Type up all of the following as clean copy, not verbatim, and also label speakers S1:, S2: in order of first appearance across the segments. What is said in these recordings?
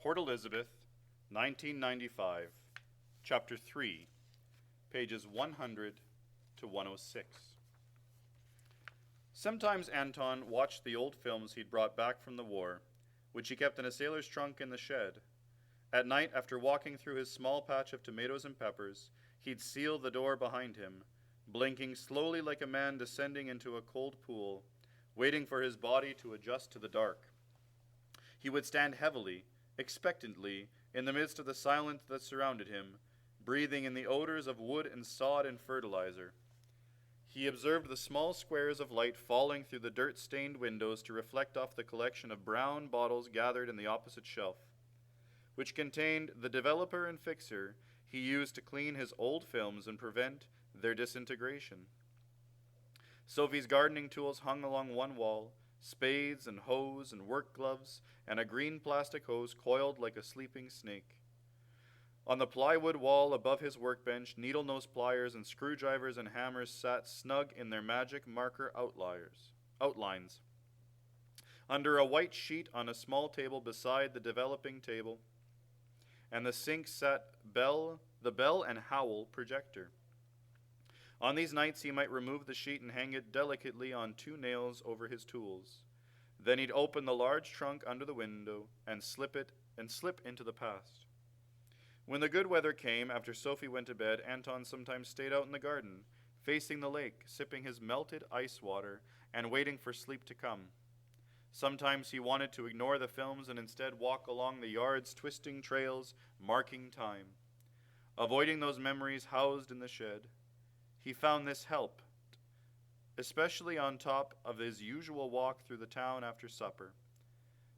S1: Port Elizabeth, 1995, Chapter 3, pages 100 to 106. Sometimes Anton watched the old films he'd brought back from the war, which he kept in a sailor's trunk in the shed. At night, after walking through his small patch of tomatoes and peppers, he'd seal the door behind him, blinking slowly like a man descending into a cold pool, waiting for his body to adjust to the dark. He would stand heavily, expectantly, in the midst of the silence that surrounded him, breathing in the odors of wood and sod and fertilizer. He observed the small squares of light falling through the dirt-stained windows to reflect off the collection of brown bottles gathered in the opposite shelf, which contained the developer and fixer he used to clean his old films and prevent their disintegration. Sophie's gardening tools hung along one wall, spades and hoes and work gloves, and a green plastic hose coiled like a sleeping snake. On the plywood wall above his workbench, needle-nose pliers and screwdrivers and hammers sat snug in their magic marker outlines. Under a white sheet on a small table beside the developing table and the sink sat the Bell and Howell projector. On these nights he might remove the sheet and hang it delicately on two nails over his tools. Then he'd open the large trunk under the window and slip into the past. When the good weather came, after Sophie went to bed, Anton sometimes stayed out in the garden, facing the lake, sipping his melted ice water and waiting for sleep to come. Sometimes he wanted to ignore the films and instead walk along the yard's twisting trails, marking time, avoiding those memories housed in the shed. He found this helped, especially on top of his usual walk through the town after supper.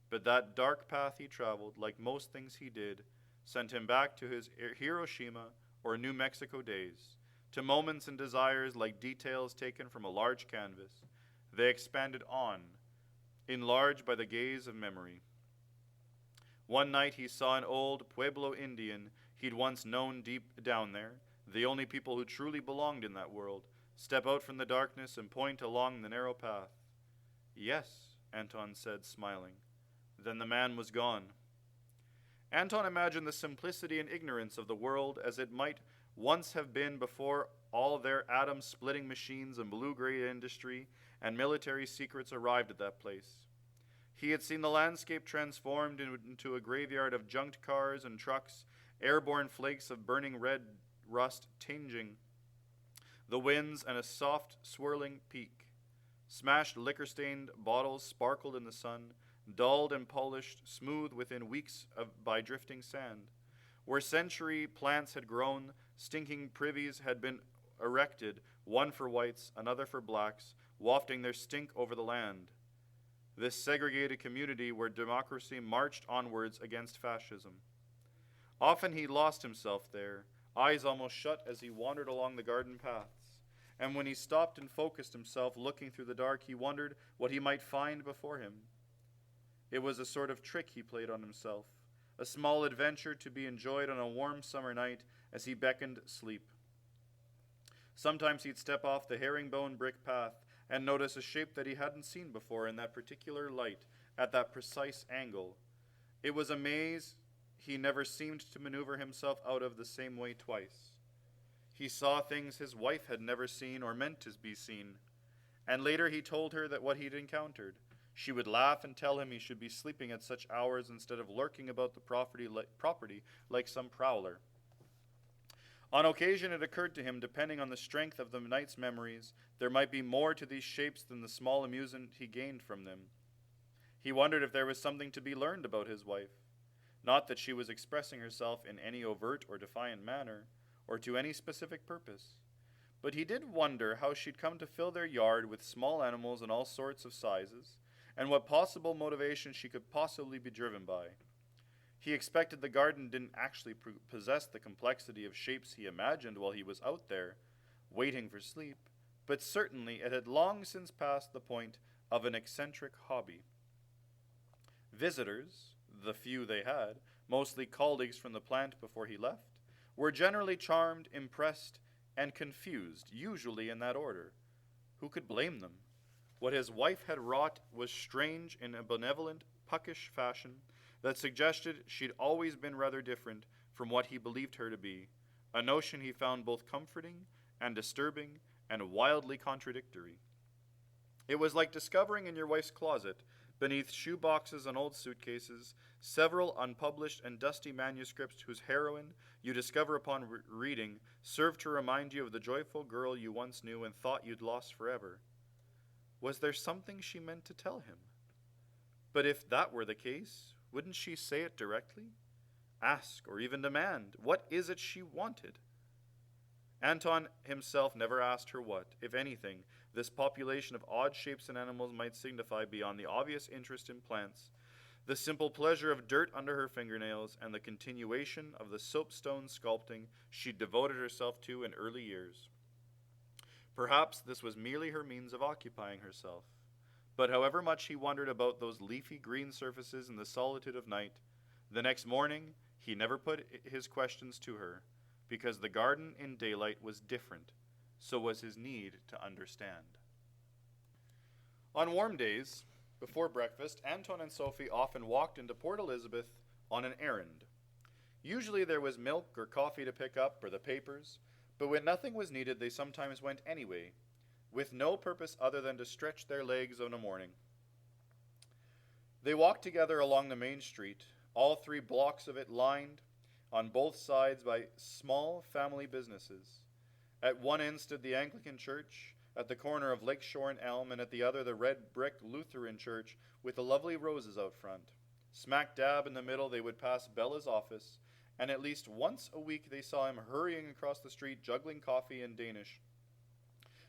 S1: But that dark path he traveled, like most things he did, sent him back to his Hiroshima or New Mexico days, to moments and desires like details taken from a large canvas. They expanded on, enlarged by the gaze of memory. One night he saw an old Pueblo Indian he'd once known deep down there, the only people who truly belonged in that world, step out from the darkness and point along the narrow path. Yes, Anton said, smiling. Then the man was gone. Anton imagined the simplicity and ignorance of the world as it might once have been before all their atom-splitting machines and blue-gray industry and military secrets arrived at that place. He had seen the landscape transformed into a graveyard of junked cars and trucks, airborne flakes of burning red rust tinging the winds, and a soft, swirling peak. Smashed liquor-stained bottles sparkled in the sun, dulled and polished, smooth within weeks by drifting sand. Where century plants had grown, stinking privies had been erected, one for whites, another for blacks, wafting their stink over the land. This segregated community where democracy marched onwards against fascism. Often he lost himself there, eyes almost shut as he wandered along the garden paths. And when he stopped and focused himself, looking through the dark, he wondered what he might find before him. It was a sort of trick he played on himself, a small adventure to be enjoyed on a warm summer night as he beckoned sleep. Sometimes he'd step off the herringbone brick path and notice a shape that he hadn't seen before in that particular light, at that precise angle. It was a maze he never seemed to maneuver himself out of the same way twice. He saw things his wife had never seen or meant to be seen, and later he told her that what he'd encountered. She would laugh and tell him he should be sleeping at such hours instead of lurking about the property like some prowler. On occasion it occurred to him, depending on the strength of the night's memories, there might be more to these shapes than the small amusement he gained from them. He wondered if there was something to be learned about his wife. Not that she was expressing herself in any overt or defiant manner, or to any specific purpose. But he did wonder how she'd come to fill their yard with small animals in all sorts of sizes, and what possible motivation she could possibly be driven by. He expected the garden didn't actually possess the complexity of shapes he imagined while he was out there, waiting for sleep, but certainly it had long since passed the point of an eccentric hobby. Visitors, the few they had, mostly colleagues from the plant before he left, were generally charmed, impressed, and confused, usually in that order. Who could blame them? What his wife had wrought was strange in a benevolent, puckish fashion that suggested she'd always been rather different from what he believed her to be, a notion he found both comforting and disturbing and wildly contradictory. It was like discovering in your wife's closet, beneath shoe boxes and old suitcases, several unpublished and dusty manuscripts whose heroine you discover upon reading served to remind you of the joyful girl you once knew and thought you'd lost forever. Was there something she meant to tell him? But if that were the case, wouldn't she say it directly? Ask, or even demand, what is it she wanted? Anton himself never asked her what, if anything, this population of odd shapes and animals might signify beyond the obvious interest in plants, the simple pleasure of dirt under her fingernails, and the continuation of the soapstone sculpting she'd devoted herself to in early years. Perhaps this was merely her means of occupying herself. But however much he wondered about those leafy green surfaces in the solitude of night, the next morning he never put his questions to her, because the garden in daylight was different, so was his need to understand. On warm days, before breakfast, Anton and Sophie often walked into Port Elizabeth on an errand. Usually there was milk or coffee to pick up, or the papers, but when nothing was needed, they sometimes went anyway, with no purpose other than to stretch their legs on a morning. They walked together along the main street, all 3 blocks of it lined on both sides by small family businesses. At one end stood the Anglican church, at the corner of Lakeshore and Elm, and at the other the red brick Lutheran church with the lovely roses out front. Smack dab in the middle they would pass Bella's office, and at least once a week they saw him hurrying across the street juggling coffee in Danish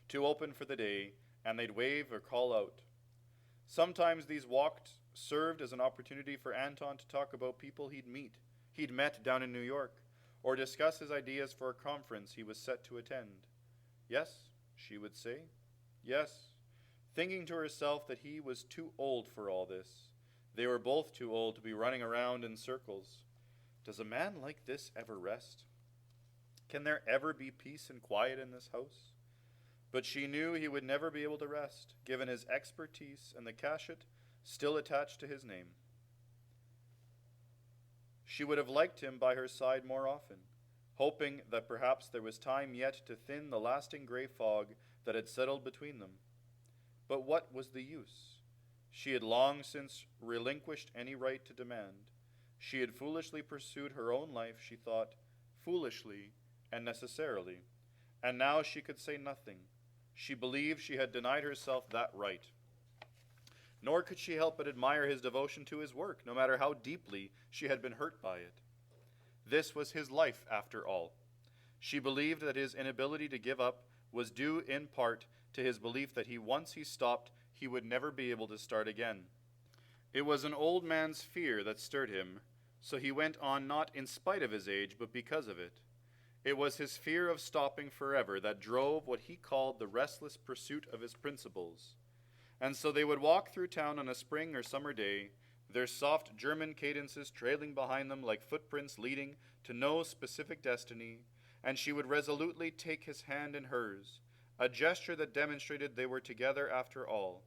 S1: to open for the day, and they'd wave or call out. Sometimes these walks served as an opportunity for Anton to talk about people he'd met down in New York, or discuss his ideas for a conference he was set to attend. Yes, she would say. Yes, thinking to herself that he was too old for all this. They were both too old to be running around in circles. Does a man like this ever rest? Can there ever be peace and quiet in this house? But she knew he would never be able to rest, given his expertise and the cachet still attached to his name. She would have liked him by her side more often, hoping that perhaps there was time yet to thin the lasting gray fog that had settled between them. But what was the use? She had long since relinquished any right to demand. She had foolishly pursued her own life, she thought, foolishly and necessarily, and now she could say nothing. She believed she had denied herself that right. Nor could she help but admire his devotion to his work, no matter how deeply she had been hurt by it. This was his life, after all. She believed that his inability to give up was due in part to his belief that once he stopped, he would never be able to start again. It was an old man's fear that stirred him, so he went on not in spite of his age, but because of it. It was his fear of stopping forever that drove what he called the restless pursuit of his principles. And so they would walk through town on a spring or summer day, their soft German cadences trailing behind them like footprints leading to no specific destiny, and she would resolutely take his hand in hers, a gesture that demonstrated they were together after all,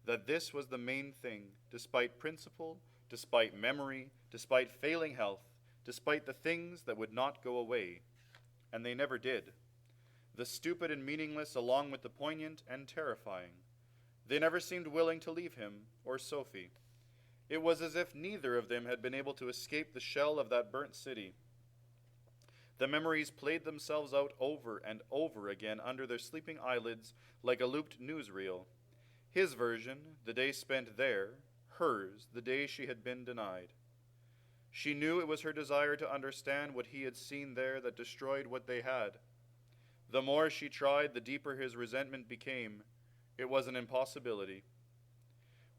S1: that this was the main thing, despite principle, despite memory, despite failing health, despite the things that would not go away. And they never did. The stupid and meaningless along with the poignant and terrifying. They never seemed willing to leave him or Sophie. It was as if neither of them had been able to escape the shell of that burnt city. The memories played themselves out over and over again under their sleeping eyelids like a looped newsreel. His version, the day spent there; hers, the day she had been denied. She knew it was her desire to understand what he had seen there that destroyed what they had. The more she tried, the deeper his resentment became. It was an impossibility.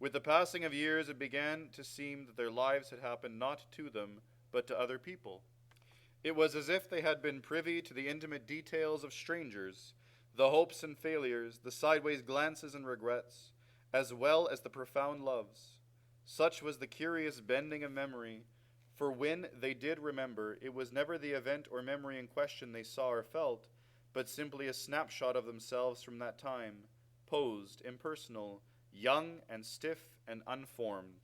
S1: With the passing of years, it began to seem that their lives had happened not to them, but to other people. It was as if they had been privy to the intimate details of strangers, the hopes and failures, the sideways glances and regrets, as well as the profound loves. Such was the curious bending of memory, for when they did remember, it was never the event or memory in question they saw or felt, but simply a snapshot of themselves from that time, posed, impersonal, young and stiff and unformed.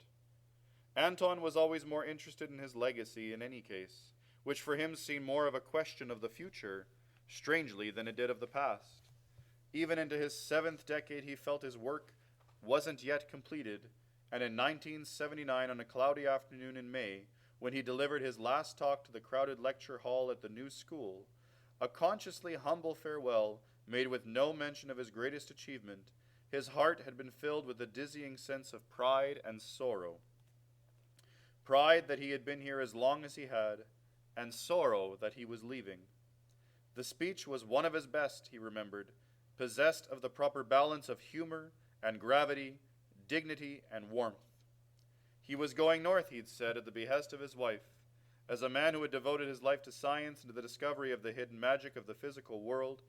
S1: Anton was always more interested in his legacy in any case, which for him seemed more of a question of the future, strangely, than it did of the past. Even into his seventh decade, he felt his work wasn't yet completed, and in 1979, on a cloudy afternoon in May, when he delivered his last talk to the crowded lecture hall at the new school, a consciously humble farewell made with no mention of his greatest achievement, his heart had been filled with a dizzying sense of pride and sorrow. Pride that he had been here as long as he had, and sorrow that he was leaving. The speech was one of his best, he remembered, possessed of the proper balance of humor and gravity, dignity and warmth. He was going north, he'd said, at the behest of his wife. As a man who had devoted his life to science and to the discovery of the hidden magic of the physical world,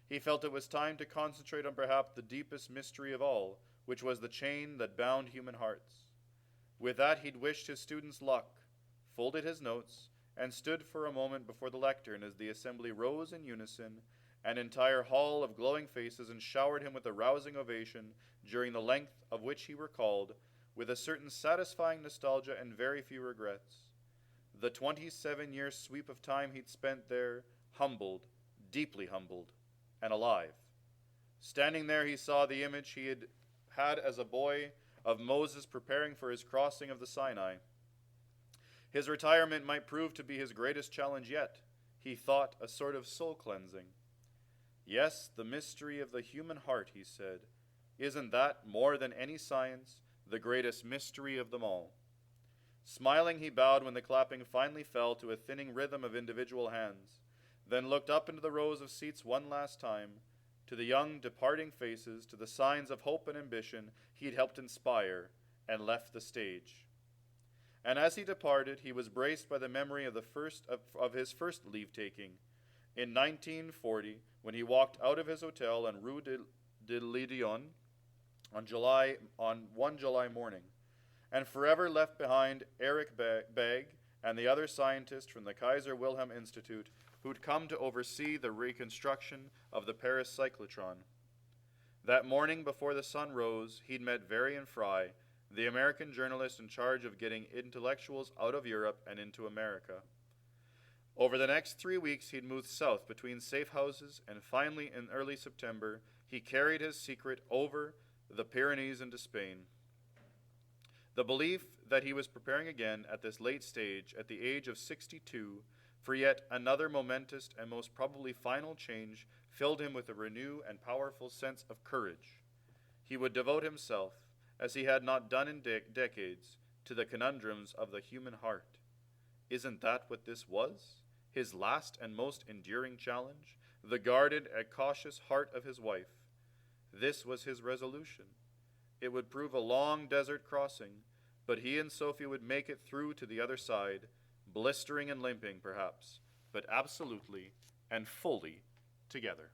S1: he felt it was time to concentrate on perhaps the deepest mystery of all, which was the chain that bound human hearts. With that, he'd wished his students luck, folded his notes, and stood for a moment before the lectern as the assembly rose in unison, an entire hall of glowing faces, and showered him with a rousing ovation, during the length of which he recalled, with a certain satisfying nostalgia and very few regrets, the 27-year sweep of time he'd spent there, humbled, deeply humbled, and alive. Standing there, he saw the image he had had as a boy of Moses preparing for his crossing of the Sinai. His retirement might prove to be his greatest challenge yet, he thought, a sort of soul cleansing. Yes, the mystery of the human heart, he said. Isn't that, more than any science, the greatest mystery of them all? Smiling, he bowed when the clapping finally fell to a thinning rhythm of individual hands, then looked up into the rows of seats one last time, to the young, departing faces, to the signs of hope and ambition he'd helped inspire, and left the stage. And as he departed, he was braced by the memory of his first leave-taking, in 1940, when he walked out of his hotel on Rue de l'Idion on one July morning, and forever left behind Eric Begg and the other scientists from the Kaiser Wilhelm Institute who'd come to oversee the reconstruction of the Paris cyclotron. That morning before the sun rose, he'd met Varian Fry, the American journalist in charge of getting intellectuals out of Europe and into America. Over the next 3 weeks, he'd moved south between safe houses, and finally, in early September, he carried his secret over the Pyrenees into Spain. The belief that he was preparing again at this late stage, at the age of 62, for yet another momentous and most probably final change, filled him with a renewed and powerful sense of courage. He would devote himself, as he had not done in decades, to the conundrums of the human heart. Isn't that what this was? His last and most enduring challenge? The guarded and cautious heart of his wife. This was his resolution. It would prove a long desert crossing, but he and Sophie would make it through to the other side, blistering and limping perhaps, but absolutely and fully together.